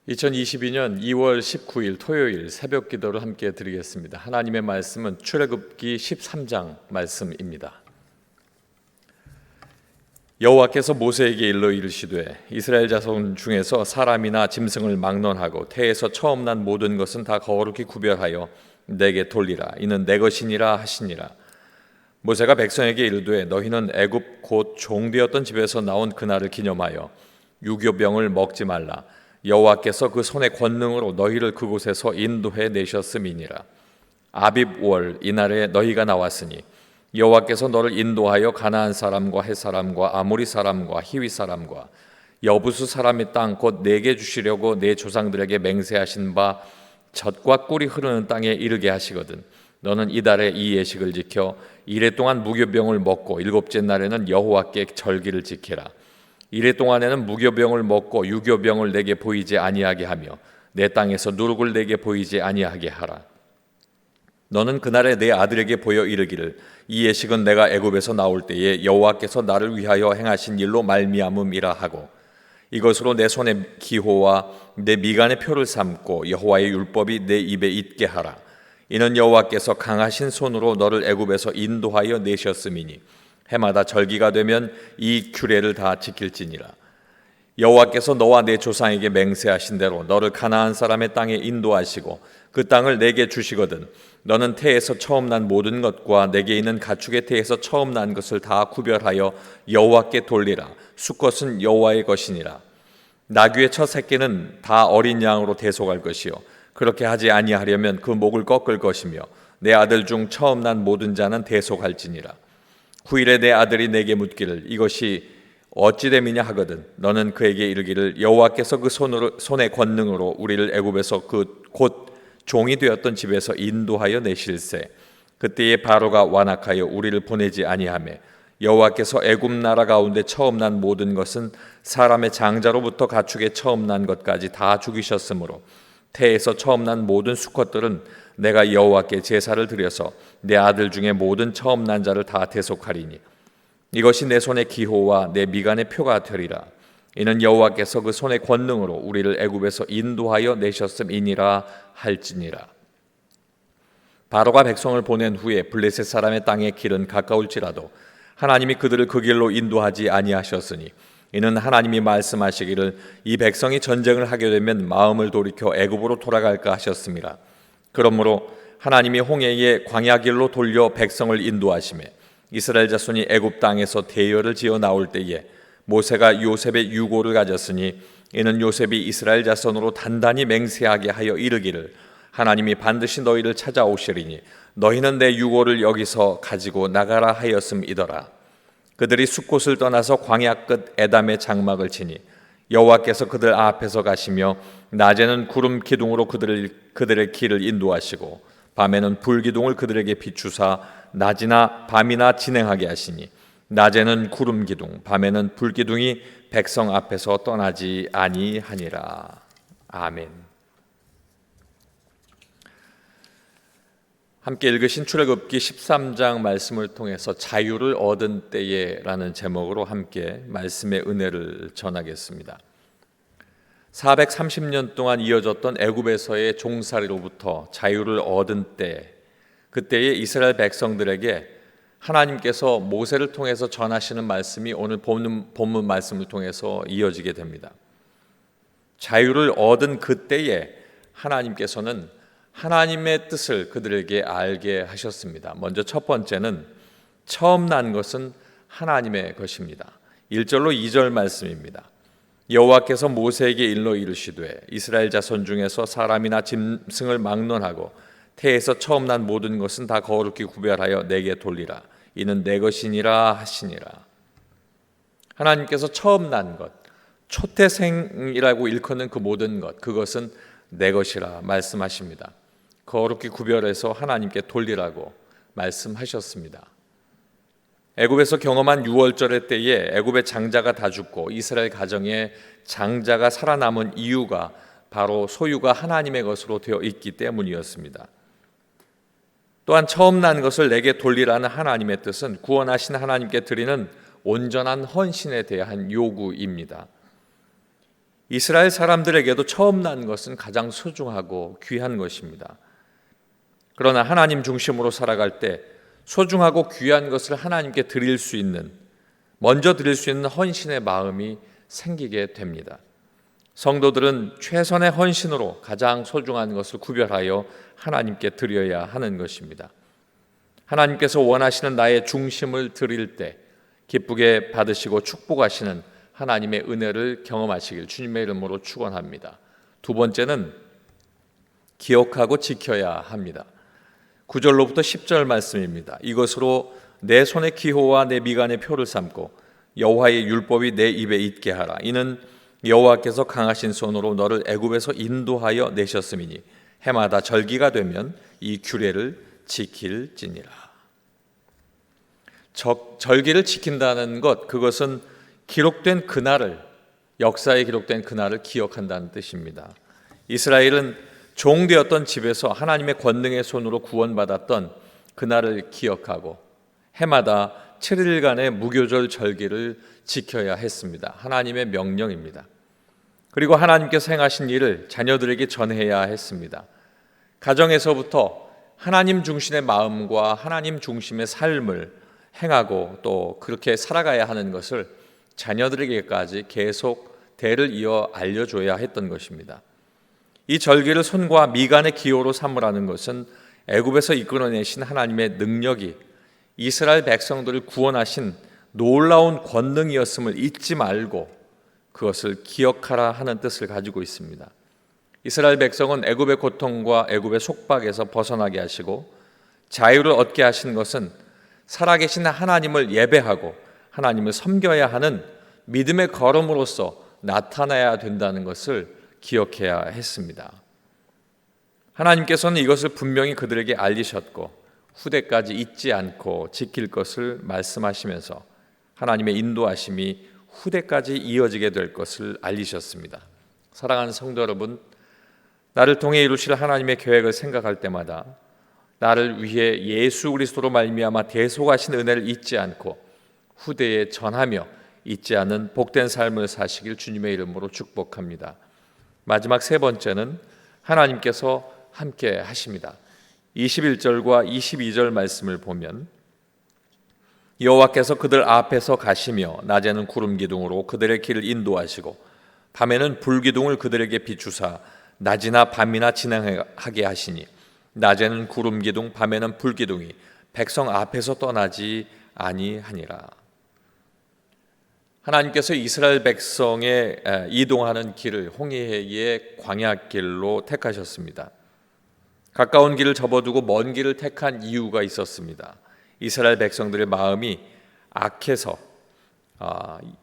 2022년 2월 19일 토요일 새벽 기도를 함께 드리겠습니다. 하나님의 말씀은 출애굽기 13장 말씀입니다. 여호와께서 모세에게 일러 이르시되 이스라엘 자손 중에서 사람이나 짐승을 막론하고 태에서 처음 난 모든 것은 다 거룩히 구별하여 내게 돌리라. 이는 내 것이니라 하시니라. 모세가 백성에게 이르되 너희는 애굽 곧 종되었던 집에서 나온 그날을 기념하여 유교병을 먹지 말라. 여호와께서 그 손의 권능으로 너희를 그곳에서 인도해 내셨음이니라. 아빕월 이날에 너희가 나왔으니 여호와께서 너를 인도하여 가나안 사람과 헷 사람과 아모리 사람과 히위 사람과 여부수 사람의 땅 곧 내게 주시려고 내 조상들에게 맹세하신 바 젖과 꿀이 흐르는 땅에 이르게 하시거든. 너는 이달에 이 예식을 지켜 이래 동안 무교병을 먹고 일곱째 날에는 여호와께 절기를 지키라. 이래 동안에는 무교병을 먹고 유교병을 내게 보이지 아니하게 하며 내 땅에서 누룩을 내게 보이지 아니하게 하라. 너는 그날에 내 아들에게 보여 이르기를 이 예식은 내가 애굽에서 나올 때에 여호와께서 나를 위하여 행하신 일로 말미암음이라 하고 이것으로 내 손의 기호와 내 미간의 표를 삼고 여호와의 율법이 내 입에 있게 하라. 이는 여호와께서 강하신 손으로 너를 애굽에서 인도하여 내셨음이니 해마다 절기가 되면 이 규례를 다 지킬지니라. 여호와께서 너와 내 조상에게 맹세하신 대로 너를 가나안 사람의 땅에 인도하시고 그 땅을 내게 주시거든. 너는 태에서 처음 난 모든 것과 내게 있는 가축의 태에서 처음 난 것을 다 구별하여 여호와께 돌리라. 수컷은 여호와의 것이니라. 나귀의 첫 새끼는 다 어린 양으로 대속할 것이요 그렇게 하지 아니하려면 그 목을 꺾을 것이며 내 아들 중 처음 난 모든 자는 대속할지니라. 후일에 내 아들이 내게 묻기를 이것이 어찌 됨이냐 하거든. 너는 그에게 이르기를 여호와께서 그 손의 권능으로 우리를 애굽에서 그 곧 종이 되었던 집에서 인도하여 내실세. 그때에 바로가 완악하여 우리를 보내지 아니하매 여호와께서 애굽 나라 가운데 처음 난 모든 것은 사람의 장자로부터 가축의 처음 난 것까지 다 죽이셨으므로 태에서 처음 난 모든 수컷들은 내가 여호와께 제사를 드려서 내 아들 중에 모든 처음 난 자를 다 대속하리니 이것이 내 손의 기호와 내 미간의 표가 되리라. 이는 여호와께서 그 손의 권능으로 우리를 애굽에서 인도하여 내셨음이니라 할지니라. 바로가 백성을 보낸 후에 블레셋 사람의 땅의 길은 가까울지라도 하나님이 그들을 그 길로 인도하지 아니하셨으니 이는 하나님이 말씀하시기를 이 백성이 전쟁을 하게 되면 마음을 돌이켜 애굽으로 돌아갈까 하셨음이라. 그러므로 하나님이 홍해의 광야 길로 돌려 백성을 인도하시매 이스라엘 자손이 애굽 땅에서 대열을 지어 나올 때에 모세가 요셉의 유고를 가졌으니 이는 요셉이 이스라엘 자손으로 단단히 맹세하게 하여 이르기를 하나님이 반드시 너희를 찾아오시리니 너희는 내 유고를 여기서 가지고 나가라 하였음이더라. 그들이 숫곳을 떠나서 광야 끝 에담의 장막을 치니 여호와께서 그들 앞에서 가시며 낮에는 구름 기둥으로 그들의 길을 인도하시고 밤에는 불 기둥을 그들에게 비추사 낮이나 밤이나 진행하게 하시니 낮에는 구름 기둥 밤에는 불 기둥이 백성 앞에서 떠나지 아니하니라. 아멘. 함께 읽으신 출애굽기 13장 말씀을 통해서 자유를 얻은 때에라는 제목으로 함께 말씀의 은혜를 전하겠습니다. 430년 동안 이어졌던 애굽에서의 종살이로부터 자유를 얻은 때, 그때의 이스라엘 백성들에게 하나님께서 모세를 통해서 전하시는 말씀이 오늘 본문 말씀을 통해서 이어지게 됩니다. 자유를 얻은 그때에 하나님께서는 하나님의 뜻을 그들에게 알게 하셨습니다. 먼저 첫 번째는 처음 난 것은 하나님의 것입니다. 1절로 2절 말씀입니다. 여호와께서 모세에게 일러 이르시되 이스라엘 자손 중에서 사람이나 짐승을 막론하고 태에서 처음 난 모든 것은 다 거룩히 구별하여 내게 돌리라. 이는 내 것이니라 하시니라. 하나님께서 처음 난 것, 초태생이라고 일컫는 그 모든 것, 그것은 내 것이라 말씀하십니다. 거룩히 구별해서 하나님께 돌리라고 말씀하셨습니다. 애굽에서 경험한 유월절의 때에 애굽의 장자가 다 죽고 이스라엘 가정에 장자가 살아남은 이유가 바로 소유가 하나님의 것으로 되어 있기 때문이었습니다. 또한 처음 난 것을 내게 돌리라는 하나님의 뜻은 구원하신 하나님께 드리는 온전한 헌신에 대한 요구입니다. 이스라엘 사람들에게도 처음 난 것은 가장 소중하고 귀한 것입니다. 그러나 하나님 중심으로 살아갈 때 소중하고 귀한 것을 하나님께 드릴 수 있는, 먼저 드릴 수 있는 헌신의 마음이 생기게 됩니다. 성도들은 최선의 헌신으로 가장 소중한 것을 구별하여 하나님께 드려야 하는 것입니다. 하나님께서 원하시는 나의 중심을 드릴 때 기쁘게 받으시고 축복하시는 하나님의 은혜를 경험하시길 주님의 이름으로 축원합니다. 두 번째는 기억하고 지켜야 합니다. 9절로부터 10절 말씀입니다. 이것으로 내 손의 기호와 내 미간의 표를 삼고 여호와의 율법이 내 입에 있게 하라. 이는 여호와께서 강하신 손으로 너를 애굽에서 인도하여 내셨음이니 해마다 절기가 되면 이 규례를 지킬지니라. 절기를 지킨다는 것, 그것은 기록된 그날을, 역사에 기록된 그날을 기억한다는 뜻입니다. 이스라엘은 종되었던 집에서 하나님의 권능의 손으로 구원받았던 그날을 기억하고 해마다 7일간의 무교절 절기를 지켜야 했습니다. 하나님의 명령입니다. 그리고 하나님께서 행하신 일을 자녀들에게 전해야 했습니다. 가정에서부터 하나님 중심의 마음과 하나님 중심의 삶을 행하고 또 그렇게 살아가야 하는 것을 자녀들에게까지 계속 대를 이어 알려줘야 했던 것입니다. 이 절기를 손과 미간의 기호로 삼으라는 것은 애굽에서 이끌어내신 하나님의 능력이 이스라엘 백성들을 구원하신 놀라운 권능이었음을 잊지 말고 그것을 기억하라 하는 뜻을 가지고 있습니다. 이스라엘 백성은 애굽의 고통과 애굽의 속박에서 벗어나게 하시고 자유를 얻게 하신 것은 살아계신 하나님을 예배하고 하나님을 섬겨야 하는 믿음의 걸음으로서 나타나야 된다는 것을 기억해야 했습니다. 하나님께서는 이것을 분명히 그들에게 알리셨고 후대까지 잊지 않고 지킬 것을 말씀하시면서 하나님의 인도하심이 후대까지 이어지게 될 것을 알리셨습니다. 사랑하는 성도 여러분, 나를 통해 이루실 하나님의 계획을 생각할 때마다 나를 위해 예수 그리스도로 말미암아 대속하신 은혜를 잊지 않고 후대에 전하며 잊지 않는 복된 삶을 사시길 주님의 이름으로 축복합니다. 마지막 세 번째는 하나님께서 함께 하십니다. 21절과 22절 말씀을 보면 여호와께서 그들 앞에서 가시며 낮에는 구름 기둥으로 그들의 길을 인도하시고 밤에는 불 기둥을 그들에게 비추사 낮이나 밤이나 진행하게 하시니 낮에는 구름 기둥 밤에는 불 기둥이 백성 앞에서 떠나지 아니하니라. 하나님께서 이스라엘 백성의 이동하는 길을 홍해의 광야길로 택하셨습니다. 가까운 길을 접어두고 먼 길을 택한 이유가 있었습니다. 이스라엘 백성들의 마음이 악해서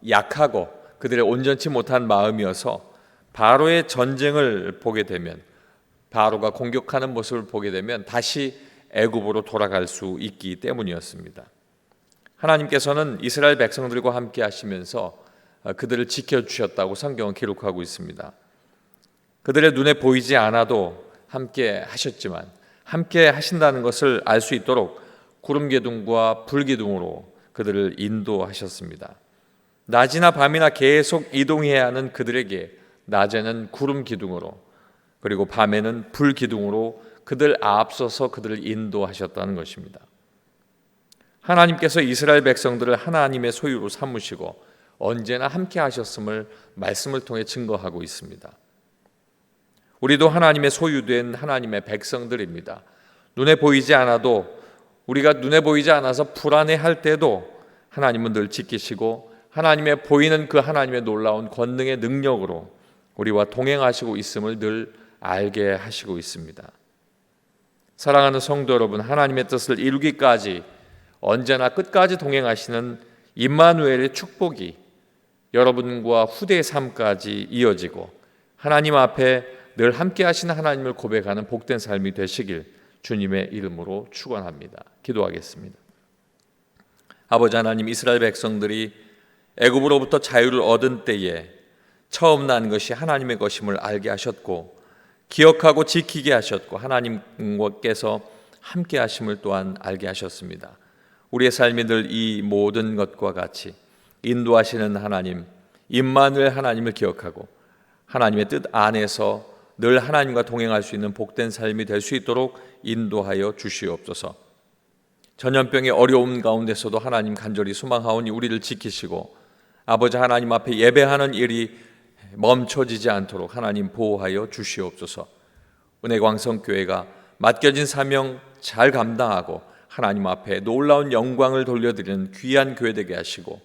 약하고 그들의 온전치 못한 마음이어서 바로의 전쟁을 보게 되면, 바로가 공격하는 모습을 보게 되면 다시 애굽으로 돌아갈 수 있기 때문이었습니다. 하나님께서는 이스라엘 백성들과 함께 하시면서 그들을 지켜주셨다고 성경은 기록하고 있습니다. 그들의 눈에 보이지 않아도 함께 하셨지만 함께 하신다는 것을 알 수 있도록 구름 기둥과 불 기둥으로 그들을 인도하셨습니다. 낮이나 밤이나 계속 이동해야 하는 그들에게 낮에는 구름 기둥으로 그리고 밤에는 불 기둥으로 그들 앞서서 그들을 인도하셨다는 것입니다. 하나님께서 이스라엘 백성들을 하나님의 소유로 삼으시고 언제나 함께 하셨음을 말씀을 통해 증거하고 있습니다. 우리도 하나님의 소유된 하나님의 백성들입니다. 눈에 보이지 않아도, 우리가 눈에 보이지 않아서 불안해할 때도 하나님은 늘 지키시고 하나님의 보이는 그 하나님의 놀라운 권능의 능력으로 우리와 동행하시고 있음을 늘 알게 하시고 있습니다. 사랑하는 성도 여러분, 하나님의 뜻을 이루기까지 언제나 끝까지 동행하시는 임마누엘의 축복이 여러분과 후대의 삶까지 이어지고 하나님 앞에 늘 함께 하시는 하나님을 고백하는 복된 삶이 되시길 주님의 이름으로 축원합니다. 기도하겠습니다. 아버지 하나님, 이스라엘 백성들이 애굽으로부터 자유를 얻은 때에 처음 난 것이 하나님의 것임을 알게 하셨고 기억하고 지키게 하셨고 하나님께서 함께 하심을 또한 알게 하셨습니다. 우리의 삶이 늘 이 모든 것과 같이 인도하시는 하나님, 임마누엘 하나님을 기억하고 하나님의 뜻 안에서 늘 하나님과 동행할 수 있는 복된 삶이 될 수 있도록 인도하여 주시옵소서. 전염병의 어려움 가운데서도 하나님 간절히 소망하오니 우리를 지키시고 아버지 하나님 앞에 예배하는 일이 멈춰지지 않도록 하나님 보호하여 주시옵소서. 은혜광성교회가 맡겨진 사명 잘 감당하고 하나님 앞에 놀라운 영광을 돌려드리는 귀한 교회 되게 하시고,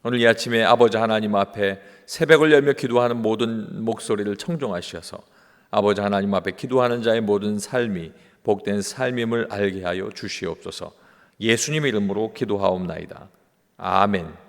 오늘 이 아침에 아버지 하나님 앞에 새벽을 열며 기도하는 모든 목소리를 청종하셔서 아버지 하나님 앞에 기도하는 자의 모든 삶이 복된 삶임을 알게 하여 주시옵소서. 예수님 이름으로 기도하옵나이다. 아멘.